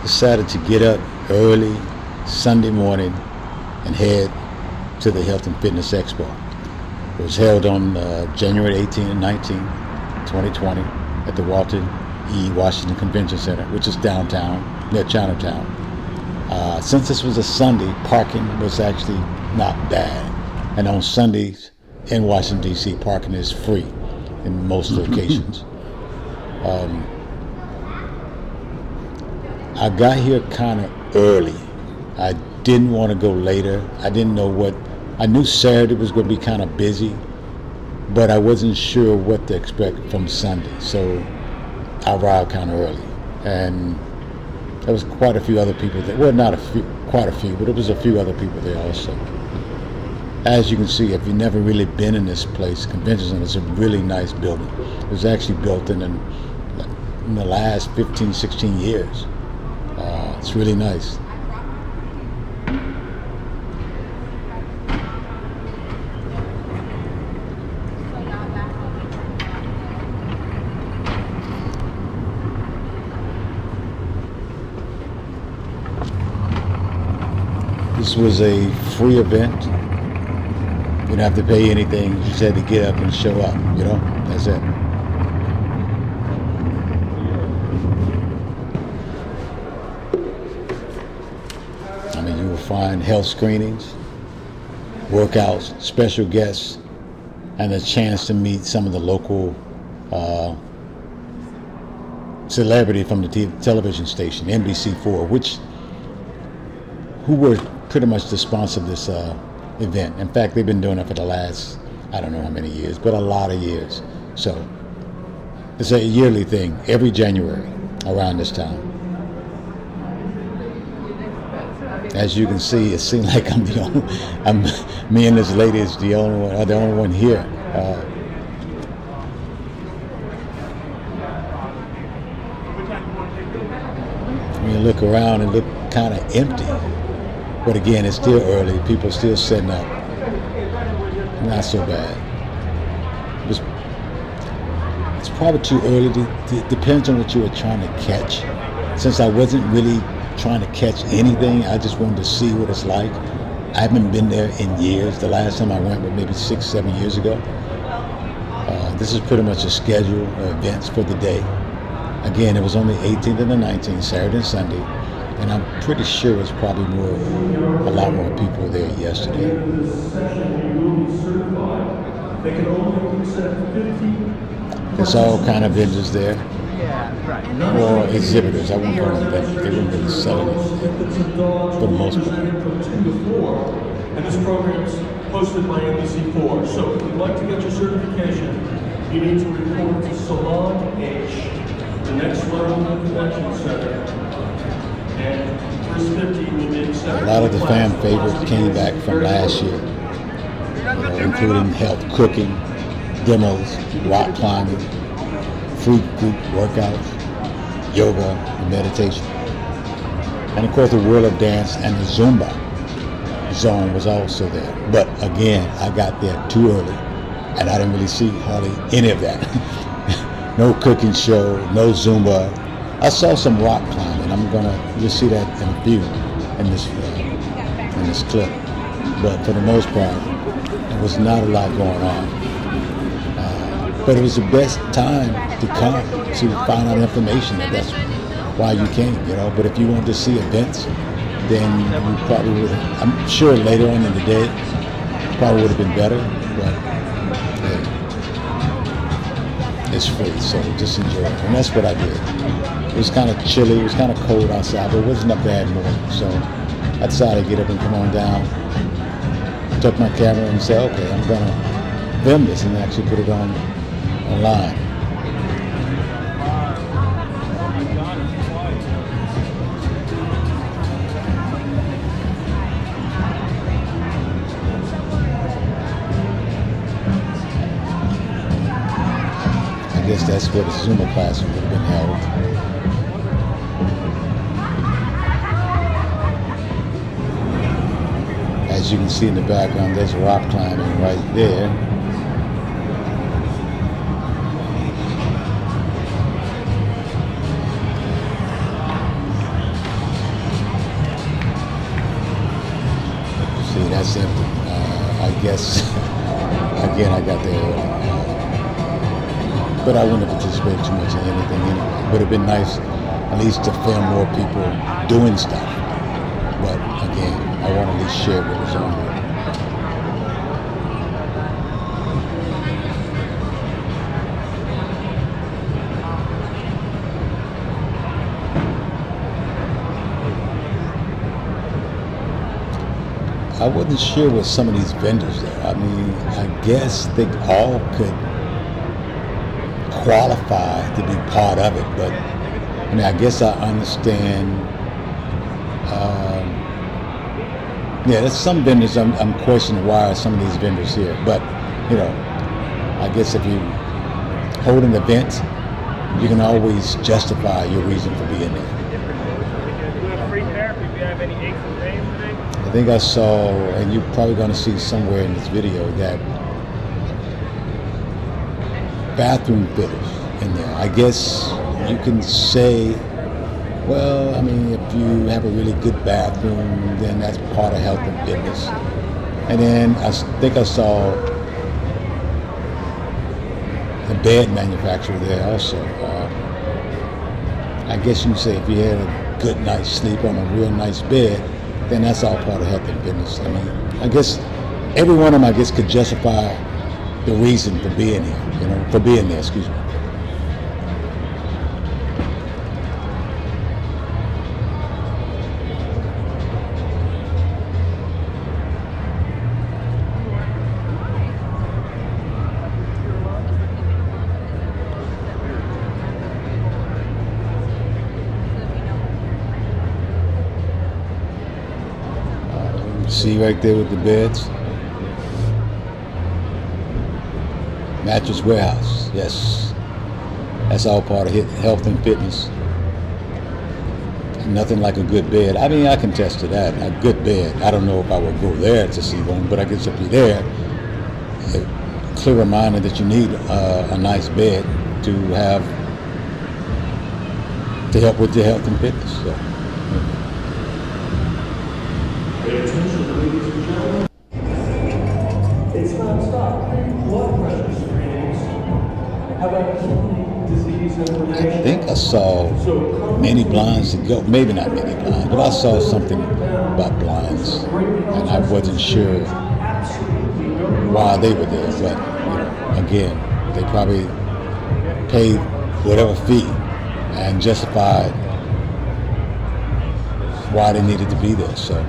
decided to get up early Sunday morning and head to the Health and Fitness Expo. It was held on January 18 and 19, 2020 at the Walter E. Washington Convention Center, which is downtown, near Chinatown. Since this was a Sunday, parking was actually not bad. And on Sundays in Washington, D.C., parking is free in most locations. I got here kind of early. I didn't want to go later. I didn't know what, I knew Saturday was going to be kind of busy, but I wasn't sure what to expect from Sunday. So I arrived kind of early. And there was quite a few other people there. Well, not a few, quite a few, but there was a few other people there also. As you can see, if you've never really been in this place, Convention Center, it's a really nice building. It was actually built in the last 15, 16 years. It's really nice. This was a free event. You don't have to pay anything. You just had to get up and show up, you know? That's it. I mean, you will find health screenings, workouts, special guests, and a chance to meet some of the local celebrity from the television station, NBC4, who were pretty much the sponsor of this event. In fact, they've been doing it for the last, I don't know how many years, but a lot of years. So it's a yearly thing, every January around this time. As you can see, it seems like I'm the only, me and this lady is the only one here. When you look around, it looks kind of empty. But again, it's still early. People are still setting up. Not so bad. It's probably too early. It depends on what you were trying to catch. Since I wasn't really trying to catch anything, I just wanted to see what it's like. I haven't been there in years. The last time I went was maybe 6, 7 years ago. This is pretty much a schedule of events for the day. Again, it was on the 18th and the 19th, Saturday and Sunday. And I'm pretty sure it's probably a lot more people there yesterday. There's all kind of vendors there, or exhibitors. I won't call them vendors. They weren't really selling anything for the most part. And this program is hosted by NBC4. So if you'd like to get your certification, you need to report to Salon H, the next level of the convention center. A lot of the fan favorites came back from last year, including health, cooking, demos, rock climbing, free group workouts, yoga, and meditation. And of course the World of Dance and the Zumba zone was also there. But again, I got there too early and I didn't really see hardly any of that. No cooking show, no Zumba. I saw some rock climbing. You'll see that in a few in this clip. But for the most part, there was not a lot going on. But it was the best time to come to find out information. That's why you came, you know. But if you wanted to see events, then you probably would. I'm sure later on in the day, probably would have been better. But hey, it's free, so just enjoy it. And that's what I did. It was kind of chilly, it was kind of cold outside, but it wasn't a bad morning. So I decided to get up and come on down, took my camera and said, okay, I'm gonna film this and actually put it online. I guess that's where the Zumba class would have been held. As you can see in the background, there's rock climbing right there. it's empty. I guess, again, I got there early. But I wouldn't have participated too much in anything anyway. Would have been nice at least to film more people doing stuff. But again, I want to at least share what was on there. I wasn't sure with some of these vendors there. I mean, I guess they all could qualify to be part of it, but I mean, I guess I understand. Yeah, there's some vendors I'm questioning why are some of these vendors here, but you know, I guess if you hold an event, you can always justify your reason for being there. I think I saw, and you're probably going to see somewhere in this video, that bathroom fitters in there. I guess you can say, well, I mean, if you have a really good bathroom, then that's part of health and fitness. And then I think I saw the bed manufacturer there also. I guess you can say if you had a good night's sleep on a real nice bed, then that's all part of health and fitness. I mean, I guess every one of them, I guess, could justify the reason for being here, you know, for being there, excuse me. See right there with the beds. Mattress Warehouse, yes. That's all part of health and fitness. Nothing like a good bed. I mean, I can attest to that. A good bed. I don't know if I would go there to see one, but I guess if you're there, a clear reminder that you need a nice bed to help with your health and fitness. So. Pay attention, ladies and gentlemen. It's non-stop. Blood pressure screenings. How about kidney disease information? I think I saw many blinds to go. Maybe not many blinds, but I saw something about blinds, and I wasn't sure why they were there. But you know, again, they probably paid whatever fee and justified why they needed to be there. So.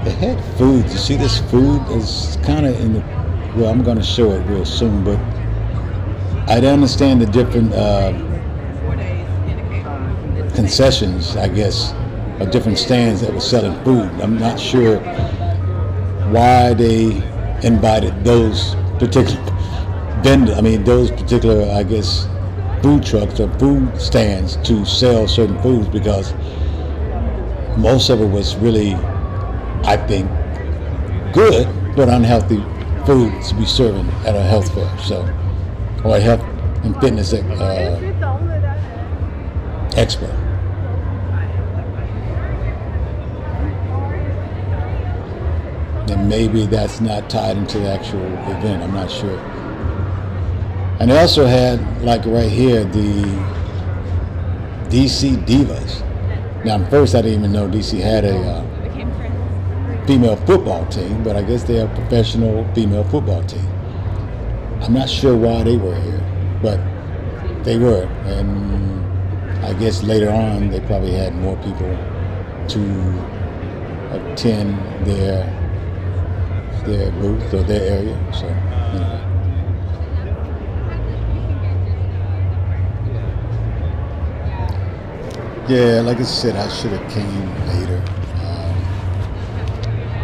They had food. You see, this food is kind of in the, well, I'm going to show it real soon, but I don't understand the different concessions, I guess, or different stands that were selling food. I'm not sure why they invited those particular those particular, I guess, food trucks or food stands to sell certain foods, because most of it was really, I think, good but unhealthy food to be serving at a health fair, so, or a health and fitness expo. And maybe that's not tied into the actual event. I'm not sure. And they also had, like right here, the DC Divas. Now, at first I didn't even know DC had a female football team, but I guess they're a professional female football team. I'm not sure why they were here, but they were. And I guess later on they probably had more people to attend their booth or their area. So anyway. Yeah, like I said, I should have came later.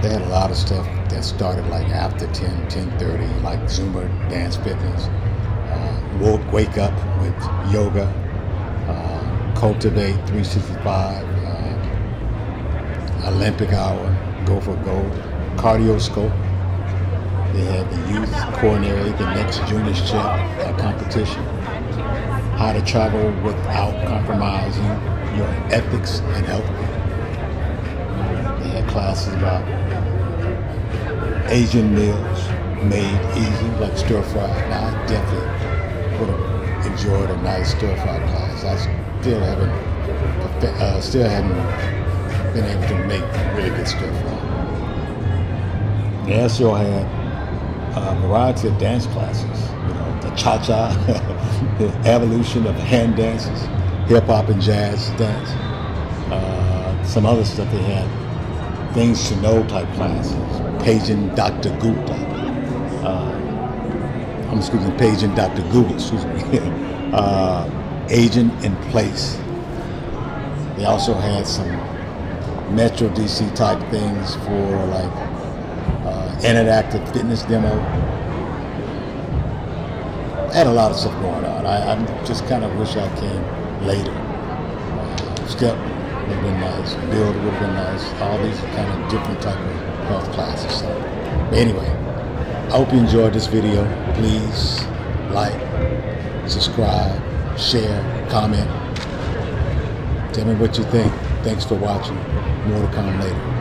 They had a lot of stuff that started like after 10:30, like Zumba, dance fitness, wake up with yoga, Cultivate 365, Olympic hour. go for gold. Cardioscope. They had the youth coronary, the next junior chef competition. How to travel without compromising your ethics and health. They had classes about Asian meals made easy, like stir fry. Now, I definitely would have enjoyed a nice stir fry class. I still haven't been able to make really good stir fry. They also had a variety of dance classes, you know, the cha-cha, the evolution of hand dances, hip-hop and jazz dance, some other stuff. They had things to know type classes, paging Dr. Gupta. Paging Dr. Google, excuse me. Agent in place. They also had some Metro DC type things for like interactive fitness demo. I had a lot of stuff going on. I just kind of wish I came later. Step would have been nice. Build would have been nice. All these kind of different type of health classes. So, but anyway, I hope you enjoyed this video. Please like, subscribe, share, comment. Tell me what you think. Thanks for watching. More to come later.